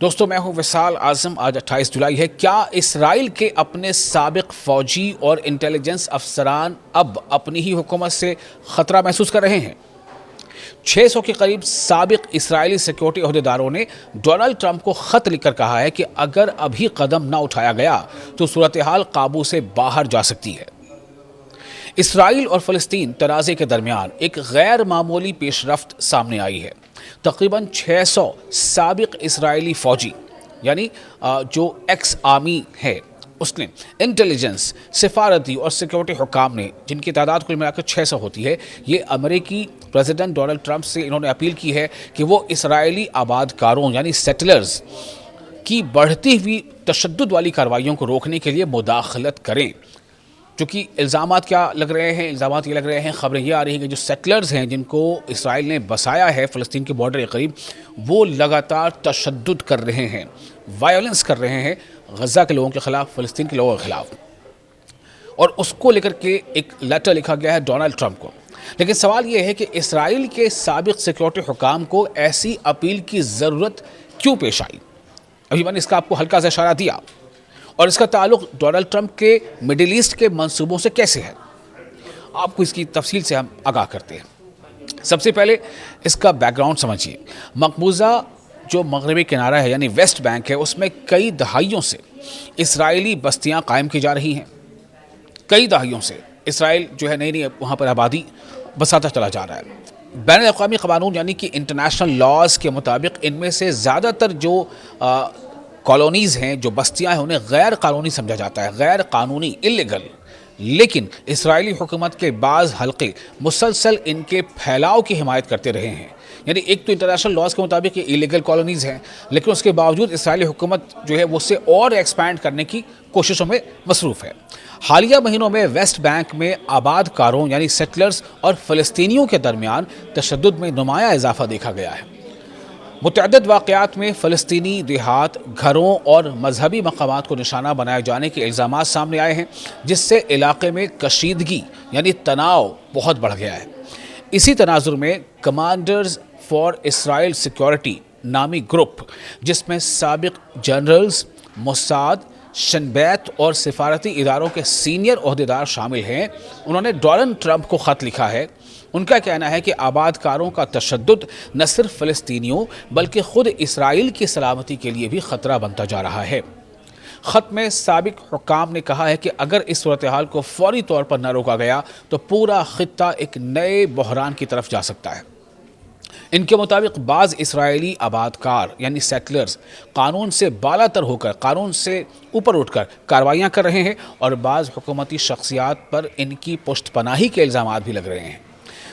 دوستو میں ہوں وصال اعظم. آج 28 جولائی ہے. کیا اسرائیل کے اپنے سابق فوجی اور انٹیلیجنس افسران اب اپنی ہی حکومت سے خطرہ محسوس کر رہے ہیں؟ 600 کے قریب سابق اسرائیلی سیکیورٹی عہدیداروں نے ڈونلڈ ٹرمپ کو خط لکھ کر کہا ہے کہ اگر ابھی قدم نہ اٹھایا گیا تو صورتحال قابو سے باہر جا سکتی ہے. اسرائیل اور فلسطین تنازع کے درمیان ایک غیر معمولی پیش رفت سامنے آئی ہے. تقریباً 600 سابق اسرائیلی فوجی یعنی جو ایکس آرمی ہے اس نے انٹیلیجنس، سفارتی اور سیکیورٹی حکام نے، جن کی تعداد کل ملا کر 600 ہوتی ہے، یہ امریکی پریزیڈنٹ ڈونلڈ ٹرمپ سے انہوں نے اپیل کی ہے کہ وہ اسرائیلی آباد کاروں یعنی سیٹلرز کی بڑھتی ہوئی تشدد والی کارروائیوں کو روکنے کے لیے مداخلت کریں. چونکہ الزامات کیا لگ رہے ہیں؟ الزامات یہ لگ رہے ہیں، خبریں یہ آ رہی ہیں کہ جو سیٹلرز ہیں جن کو اسرائیل نے بسایا ہے فلسطین کے بارڈر کے قریب، وہ لگاتار تشدد کر رہے ہیں، وائلنس کر رہے ہیں غزہ کے لوگوں کے خلاف، فلسطین کے لوگوں کے خلاف. اور اس کو لے کر کے ایک لیٹر لکھا گیا ہے ڈونلڈ ٹرمپ کو. لیکن سوال یہ ہے کہ اسرائیل کے سابق سیکیورٹی حکام کو ایسی اپیل کی ضرورت کیوں پیش آئی؟ ابھی میں نے اس کا آپ کو ہلکا سا اشارہ دیا. اور اس کا تعلق ڈونلڈ ٹرمپ کے مڈل ایسٹ کے منصوبوں سے کیسے ہے؟ آپ کو اس کی تفصیل سے ہم آگاہ کرتے ہیں. سب سے پہلے اس کا بیک گراؤنڈ سمجھیے. مقبوضہ جو مغربی کنارہ ہے یعنی ویسٹ بینک ہے، اس میں کئی دہائیوں سے اسرائیلی بستیاں قائم کی جا رہی ہیں. کئی دہائیوں سے اسرائیل جو ہے نئی وہاں پر آبادی بساتا چلا جا رہا ہے. بین الاقوامی قانون یعنی کہ انٹرنیشنل لاز کے مطابق ان میں سے زیادہ تر جو کالونیز ہیں، جو بستیاں ہیں، انہیں غیر قانونی سمجھا جاتا ہے، غیر قانونی، اللیگل. لیکن اسرائیلی حکومت کے بعض حلقے مسلسل ان کے پھیلاؤ کی حمایت کرتے رہے ہیں. یعنی ایک تو انٹرنیشنل لاز کے مطابق یہ اللیگل کالونیز ہیں، لیکن اس کے باوجود اسرائیلی حکومت جو ہے وہ اسے اور ایکسپینڈ کرنے کی کوششوں میں مصروف ہے. حالیہ مہینوں میں ویسٹ بینک میں آباد کاروں یعنی سیٹلرز اور فلسطینیوں کے درمیان تشدد میں نمایاں اضافہ دیکھا گیا ہے. متعدد واقعات میں فلسطینی دیہات، گھروں اور مذہبی مقامات کو نشانہ بنائے جانے کے الزامات سامنے آئے ہیں، جس سے علاقے میں کشیدگی یعنی تناؤ بہت بڑھ گیا ہے. اسی تناظر میں کمانڈرز فار اسرائیل سیکیورٹی نامی گروپ، جس میں سابق جنرلز، موساد، شن بیت اور سفارتی اداروں کے سینئر عہدیدار شامل ہیں، انہوں نے ڈونلڈ ٹرمپ کو خط لکھا ہے. ان کا کہنا ہے کہ آباد کاروں کا تشدد نہ صرف فلسطینیوں بلکہ خود اسرائیل کی سلامتی کے لیے بھی خطرہ بنتا جا رہا ہے. خط میں سابق حکام نے کہا ہے کہ اگر اس صورتحال کو فوری طور پر نہ روکا گیا تو پورا خطہ ایک نئے بحران کی طرف جا سکتا ہے. ان کے مطابق بعض اسرائیلی آباد کار یعنی سیٹلرز قانون سے بالا تر ہو کر، قانون سے اوپر اٹھ کر کارروائیاں کر رہے ہیں، اور بعض حکومتی شخصیات پر ان کی پشت پناہی کے الزامات بھی لگ رہے ہیں.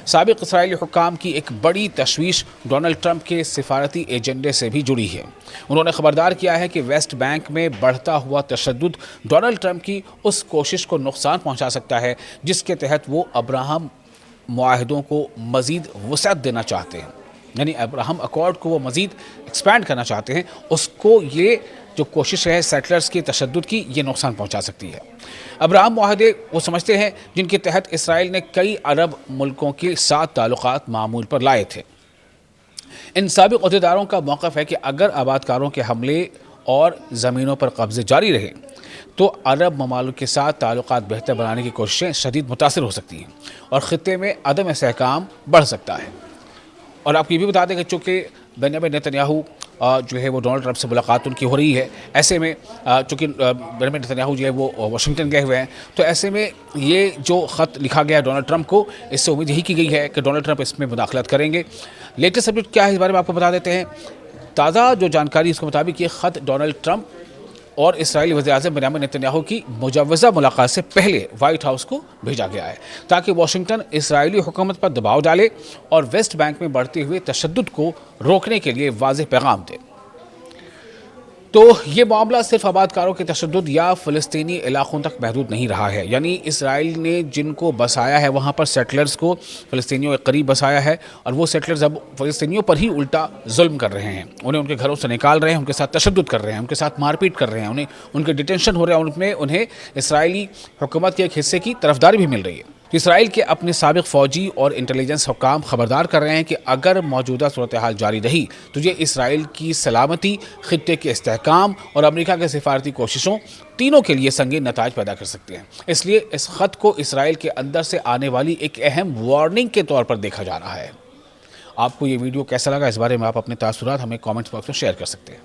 سابق اسرائیلی حکام کی ایک بڑی تشویش ڈونلڈ ٹرمپ کے سفارتی ایجنڈے سے بھی جڑی ہے. انہوں نے خبردار کیا ہے کہ ویسٹ بینک میں بڑھتا ہوا تشدد ڈونلڈ ٹرمپ کی اس کوشش کو نقصان پہنچا سکتا ہے جس کے تحت وہ ابراہم معاہدوں کو مزید وسعت دینا چاہتے ہیں. یعنی ابراہم اکارڈ کو وہ مزید ایکسپینڈ کرنا چاہتے ہیں. اس کو یہ جو کوشش ہے سیٹلرز کی تشدد کی، یہ نقصان پہنچا سکتی ہے. ابراہم معاہدے وہ سمجھتے ہیں جن کے تحت اسرائیل نے کئی عرب ملکوں کے ساتھ تعلقات معمول پر لائے تھے. ان سابق عہدیداروں کا موقف ہے کہ اگر آباد کاروں کے حملے اور زمینوں پر قبضے جاری رہے تو عرب ممالک کے ساتھ تعلقات بہتر بنانے کی کوششیں شدید متاثر ہو سکتی ہیں اور خطے میں عدم استحکام بڑھ سکتا ہے. اور آپ کو یہ بھی بتا دیں کہ چونکہ بنیامین نیتنیاہو جو ہے وہ ڈونلڈ ٹرمپ سے ملاقات ان کی ہو رہی ہے، ایسے میں چونکہ بنیامین نیتنیاہو جو ہے وہ واشنگٹن گئے ہوئے ہیں، تو ایسے میں یہ جو خط لکھا گیا ہے ڈونلڈ ٹرمپ کو، اس سے امید یہی کی گئی ہے کہ ڈونلڈ ٹرمپ اس میں مداخلت کریں گے. لیٹسٹ اپڈیٹ کیا ہے اس بارے میں آپ کو بتا دیتے ہیں. تازہ جو جانکاری اس کے مطابق یہ خط ڈونلڈ ٹرمپ اور اسرائیلی وزیر اعظم بنیامین نیتنیاہو کی مجوزہ ملاقات سے پہلے وائٹ ہاؤس کو بھیجا گیا ہے تاکہ واشنگٹن اسرائیلی حکومت پر دباؤ ڈالے اور ویسٹ بینک میں بڑھتے ہوئے تشدد کو روکنے کے لیے واضح پیغام دے. تو یہ معاملہ صرف آباد کاروں کے تشدد یا فلسطینی علاقوں تک محدود نہیں رہا ہے. یعنی اسرائیل نے جن کو بسایا ہے وہاں پر سیٹلرز کو فلسطینیوں کے قریب بسایا ہے، اور وہ سیٹلرز اب فلسطینیوں پر ہی الٹا ظلم کر رہے ہیں. انہیں ان کے گھروں سے نکال رہے ہیں، ان کے ساتھ تشدد کر رہے ہیں، ان کے ساتھ مار پیٹ کر رہے ہیں، ان کے ڈیٹینشن ہو رہے ہیں، انہیں اسرائیلی حکومت کے ایک حصے کی طرفداری بھی مل رہی ہے. اسرائیل کے اپنے سابق فوجی اور انٹیلیجنس حکام خبردار کر رہے ہیں کہ اگر موجودہ صورتحال جاری رہی تو یہ اسرائیل کی سلامتی، خطے کے استحکام اور امریکہ کے سفارتی کوششوں تینوں کے لیے سنگین نتائج پیدا کر سکتے ہیں۔ اس لیے اس خط کو اسرائیل کے اندر سے آنے والی ایک اہم وارننگ کے طور پر دیکھا جا رہا ہے۔ آپ کو یہ ویڈیو کیسا لگا، اس بارے میں آپ اپنے تاثرات ہمیں کامنٹ باکس میں شیئر کر سکتے ہیں۔